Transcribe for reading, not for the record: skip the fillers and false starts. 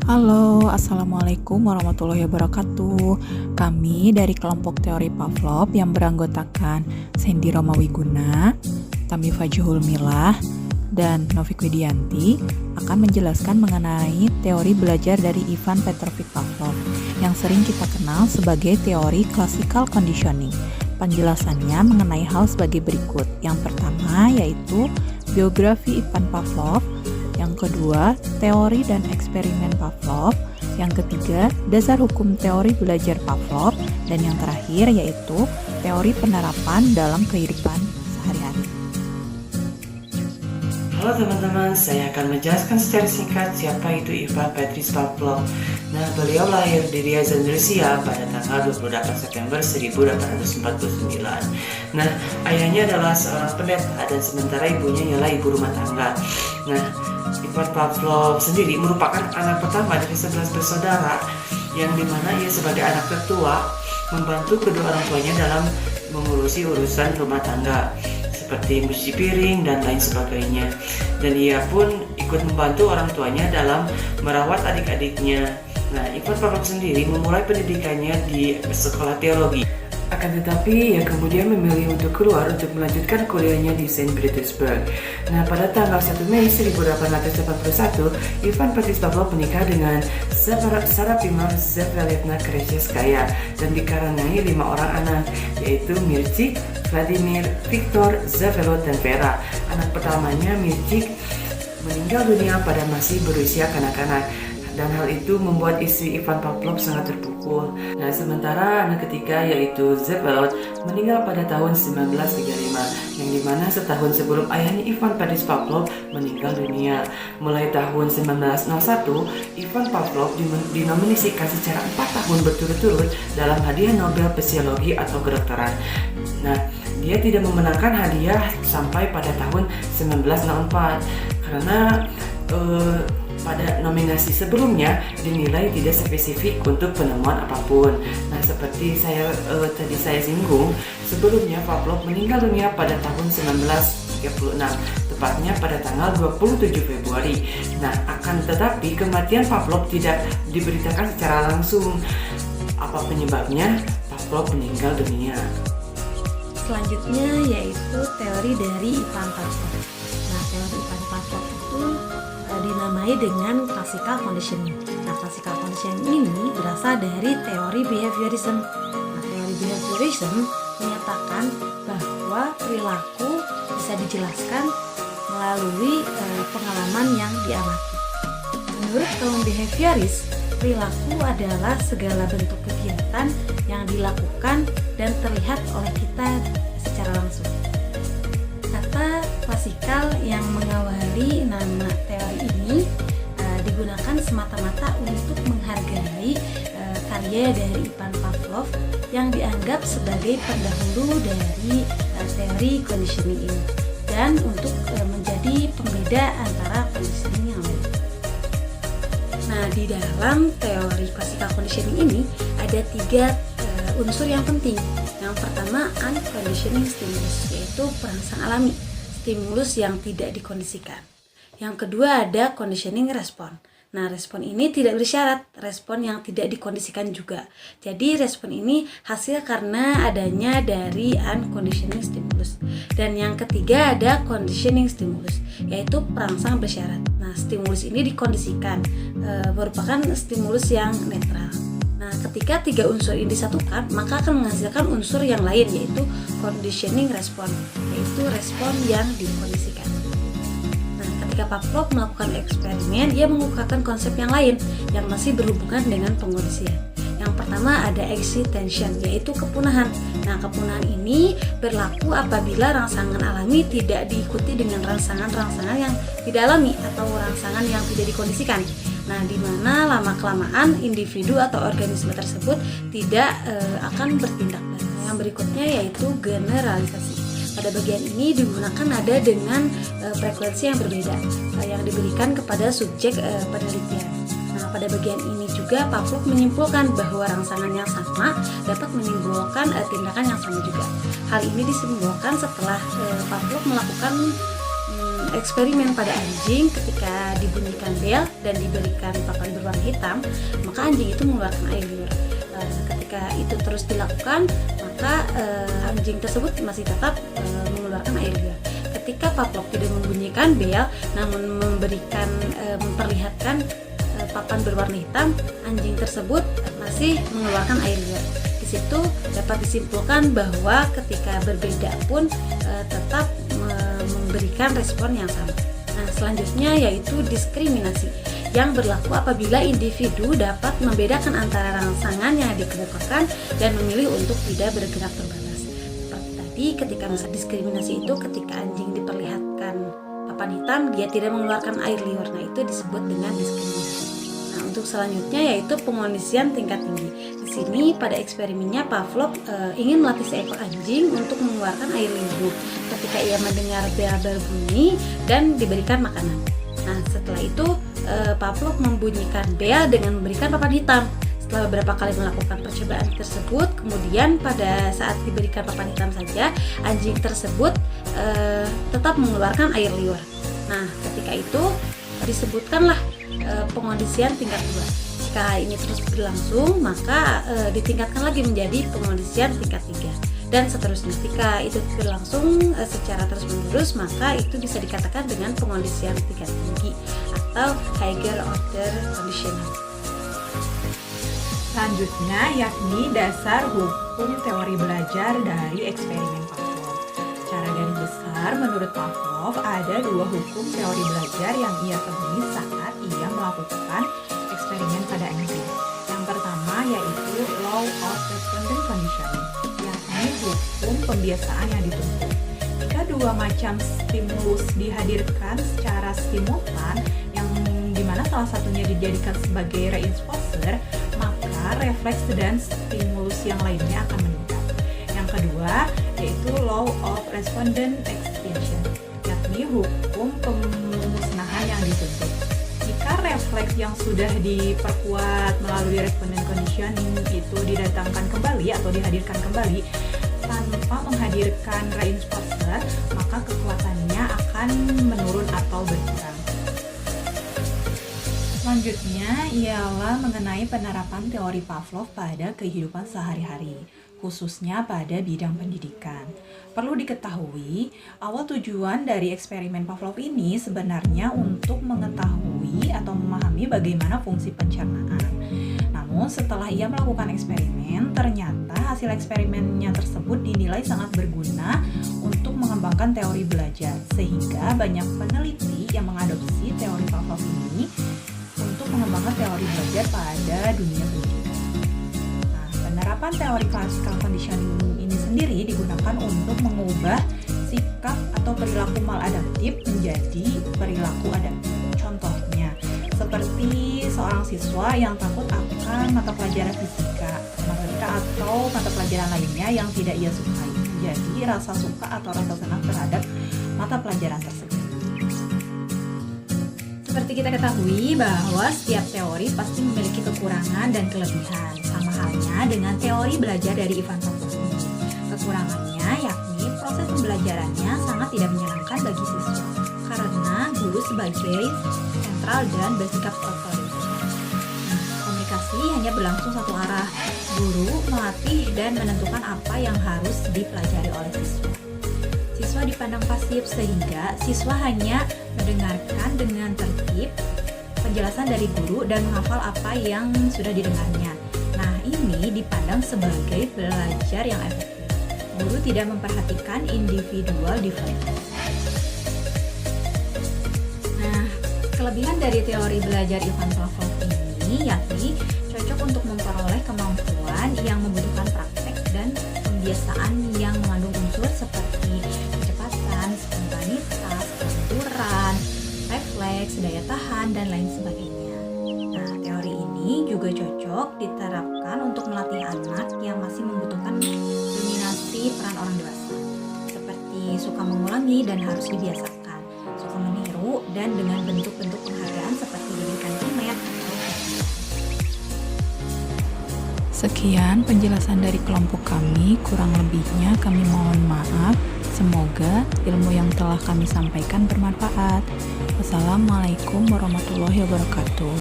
Halo, Assalamualaikum warahmatullahi wabarakatuh. Kami dari kelompok teori Pavlov yang beranggotakan Sandy Romawiguna, Tami Fajhul Milah, dan Novik Widianti akan menjelaskan mengenai teori belajar dari Ivan Petrovich Pavlov yang sering kita kenal sebagai teori classical conditioning. Penjelasannya mengenai hal sebagai berikut. Yang pertama yaitu biografi Ivan Pavlov, yang kedua, teori dan eksperimen Pavlov, yang ketiga, dasar hukum teori belajar Pavlov, dan yang terakhir yaitu teori penerapan dalam kehidupan sehari-hari. Halo teman-teman, saya akan menjelaskan secara singkat siapa itu Ivan Petrovich Pavlov. Nah, beliau lahir di Ryazan, Rusia pada tanggal 28 September 1849. Nah, ayahnya adalah seorang pendeta dan sementara ibunya ialah ibu rumah tangga. Nah, Ivan Pavlov sendiri merupakan anak pertama dari 11 bersaudara yang dimana ia sebagai anak tertua membantu kedua orang tuanya dalam mengurusi urusan rumah tangga seperti mencuci piring dan lain sebagainya, dan ia pun ikut membantu orang tuanya dalam merawat adik-adiknya. Nah, Ivan Pavlov sendiri memulai pendidikannya di sekolah teologi. Akan tetapi ia kemudian memilih untuk keluar untuk melanjutkan kuliahnya di Saint Petersburg. Nah, pada tanggal 1 Mei 1881, Ivan Petrovich Pavlov menikah dengan Serafima Zavelyevna Kreshevskaya dan dikaruniai 5 orang anak, yaitu Mirchik, Vladimir, Viktor, Zavelot, dan Vera. Anak pertamanya, Mirchik, meninggal dunia pada masih berusia kanak-kanak, dan hal itu membuat istri Ivan Pavlov sangat terpukul. Nah, sementara anak ketiga yaitu Zavelot meninggal pada tahun 1935, yang dimana setahun sebelum ayahnya Ivan Petrovich Pavlov meninggal dunia. Mulai tahun 1901, Ivan Pavlov dinominasikan secara 4 tahun berturut-turut dalam hadiah Nobel Fisiologi atau kedokteran. Nah, dia tidak memenangkan hadiah sampai pada tahun 1904 karena pada nominasi sebelumnya dinilai tidak spesifik untuk penemuan apapun. Nah, seperti tadi saya singgung, sebelumnya Pavlov meninggal dunia pada tahun 1936, tepatnya pada tanggal 27 Februari. Nah, akan tetapi kematian Pavlov tidak diberitakan secara langsung. Apa penyebabnya Pavlov meninggal dunia? Selanjutnya yaitu teori dari Ivan Pavlov. Nah, teori Ivan Pavlov itu dinamai dengan classical conditioning. Nah, classical conditioning ini berasal dari teori behaviorism. Nah, teori behaviorism menyatakan bahwa perilaku bisa dijelaskan melalui pengalaman yang diamati. Menurut kaum behavioris, perilaku adalah segala bentuk kegiatan yang dilakukan dan terlihat oleh kita secara langsung. Kata klasikal yang mengawali nama teori ini digunakan semata-mata untuk menghargai karya dari Ivan Pavlov yang dianggap sebagai pendahulu dari teori conditioning ini, dan untuk menjadi pembeda antara conditioning yang lain. Nah, di dalam teori classical conditioning ini ada 3 unsur yang penting. Yang pertama, unconditioning stimulus, yaitu perangsang alami, stimulus yang tidak dikondisikan. Yang kedua ada conditioning respon. Nah, respon ini tidak bersyarat, respon yang tidak dikondisikan juga. Jadi respon ini hasil karena adanya dari unconditioning stimulus. Dan yang ketiga ada conditioning stimulus, yaitu perangsang bersyarat. Nah, stimulus ini dikondisikan, merupakan stimulus yang netral. Nah, ketika 3 unsur ini disatukan, maka akan menghasilkan unsur yang lain, yaitu conditioning respon, yaitu respon yang dikondisikan. Nah, ketika Pavlov melakukan eksperimen, ia mengukakan konsep yang lain yang masih berhubungan dengan pengkondisian. Yang pertama ada excitation, yaitu kepunahan. Nah, kepunahan ini berlaku apabila rangsangan alami tidak diikuti dengan rangsangan-rangsangan yang tidak alami atau rangsangan yang tidak dikondisikan. Nah, di mana lama-kelamaan individu atau organisme tersebut tidak akan bertindak. Yang berikutnya yaitu generalisasi. Pada bagian ini digunakan nada dengan frekuensi yang berbeda yang diberikan kepada subjek penelitian. Nah, pada bagian ini juga Pavlov menyimpulkan bahwa rangsangan yang sama dapat menimbulkan tindakan yang sama juga. Hal ini disimpulkan setelah Pavlov melakukan eksperimen pada anjing ketika dibunyikan bel dan diberikan papan berwarna hitam, maka anjing itu mengeluarkan air liur. Ketika itu terus dilakukan, maka anjing tersebut masih tetap mengeluarkan air liur. Ketika Pavlov tidak membunyikan bel namun memperlihatkan papan berwarna hitam, anjing tersebut masih mengeluarkan air liur. Di situ dapat disimpulkan bahwa ketika berbeda pun tetap memberikan respon yang sama. Nah, selanjutnya yaitu diskriminasi yang berlaku apabila individu dapat membedakan antara rangsangan yang dikemukakan dan memilih untuk tidak bergerak terbatas. Seperti tadi, ketika masa diskriminasi itu ketika anjing diperlihatkan papan hitam, dia tidak mengeluarkan air liur. Nah, itu disebut dengan diskriminasi. Nah, untuk selanjutnya yaitu pengondisian tingkat tinggi. Di sini pada eksperimennya Pavlov ingin melatih seekor anjing untuk mengeluarkan air liur ketika ia mendengar bel berbunyi dan diberikan makanan. Nah, setelah itu Pavlov membunyikan bel dengan memberikan papan hitam. Setelah beberapa kali melakukan percobaan tersebut, kemudian pada saat diberikan papan hitam saja, anjing tersebut tetap mengeluarkan air liur. Nah, ketika itu disebutkanlah pengondisian tingkat 2. Jika ini terus berlangsung, maka ditingkatkan lagi menjadi pengondisian tingkat 3 dan seterusnya. Jika itu berlangsung secara terus-menerus, maka itu bisa dikatakan dengan pengondisian tingkat tinggi atau higher order conditioning. Selanjutnya yakni dasar hukum teori belajar dari eksperimen Pavlov. Secara garis besar, menurut Pavlov ada 2 hukum teori belajar yang ia temui saat ia melakukan eksperimen pada anjing. Yang pertama yaitu law of respondent conditioning, yakni hukum pembiasaan yang dituntut. Jika 2 macam stimulus dihadirkan secara simultan, yang dimana salah satunya dijadikan sebagai reinforcer, maka refleks dan stimulus yang lainnya akan meningkat. Yang kedua yaitu law of respondent extinction, yakni hukum pemusnahan yang dituntut. Jika refleks yang sudah diperkuat melalui respondent conditioning itu didatangkan kembali atau dihadirkan kembali tanpa menghadirkan reinforcer, maka kekuatannya akan menurun atau berkurang. Selanjutnya ialah mengenai penerapan teori Pavlov pada kehidupan sehari-hari, khususnya pada bidang pendidikan. Perlu diketahui, awal tujuan dari eksperimen Pavlov ini sebenarnya untuk mengetahui atau memahami bagaimana fungsi pencernaan. Namun setelah ia melakukan eksperimen, ternyata hasil eksperimennya tersebut dinilai sangat berguna untuk mengembangkan teori belajar, sehingga banyak peneliti yang mengadopsi teori Pavlov ini untuk mengembangkan teori belajar pada dunia pendidikan. Nah, penerapan teori classical conditioning ini sendiri digunakan untuk mengubah sikap atau perilaku maladaptif menjadi perilaku adaptif. Contohnya, seperti seorang siswa yang takut akan mata pelajaran fisika, matematika atau mata pelajaran lainnya yang tidak ia sukai. Jadi, rasa suka atau rasa senang terhadap mata pelajaran tersebut. Seperti kita ketahui bahwa setiap teori pasti memiliki kekurangan dan kelebihan, sama halnya dengan teori belajar dari Ivan Pavlov ini. Kekurangannya yakni proses pembelajarannya sangat tidak menyenangkan bagi siswa, karena guru sebagai sentral dan bersikap otoriter. Komunikasi hanya berlangsung satu arah, guru melatih dan menentukan apa yang harus dipelajari oleh siswa. Siswa dipandang pasif sehingga siswa hanya mendengarkan dengan tertib penjelasan dari guru dan menghafal apa yang sudah didengarnya. Nah, ini dipandang sebagai belajar yang efektif. Guru tidak memperhatikan individual difference. Nah, kelebihan dari teori belajar Ivan Pavlov ini yakni cocok untuk memperoleh kemampuan yang membutuhkan praktek dan pembiasaan yang mengandung unsur seperti kecepatan, spontanitas, kelenturan, refleks, daya tahan, dan lain sebagainya. Nah, teori ini juga cocok diterapkan untuk melatih anak yang masih membutuhkan dominasi peran orang dewasa, seperti suka mengulangi dan harus dibiasakan, suka meniru, dan dengan bentuk-bentuk penghargaan seperti diberikan komet. Sekian penjelasan dari kelompok kami, kurang lebihnya kami mohon maaf. Semoga ilmu yang telah kami sampaikan bermanfaat. Wassalamualaikum warahmatullahi wabarakatuh.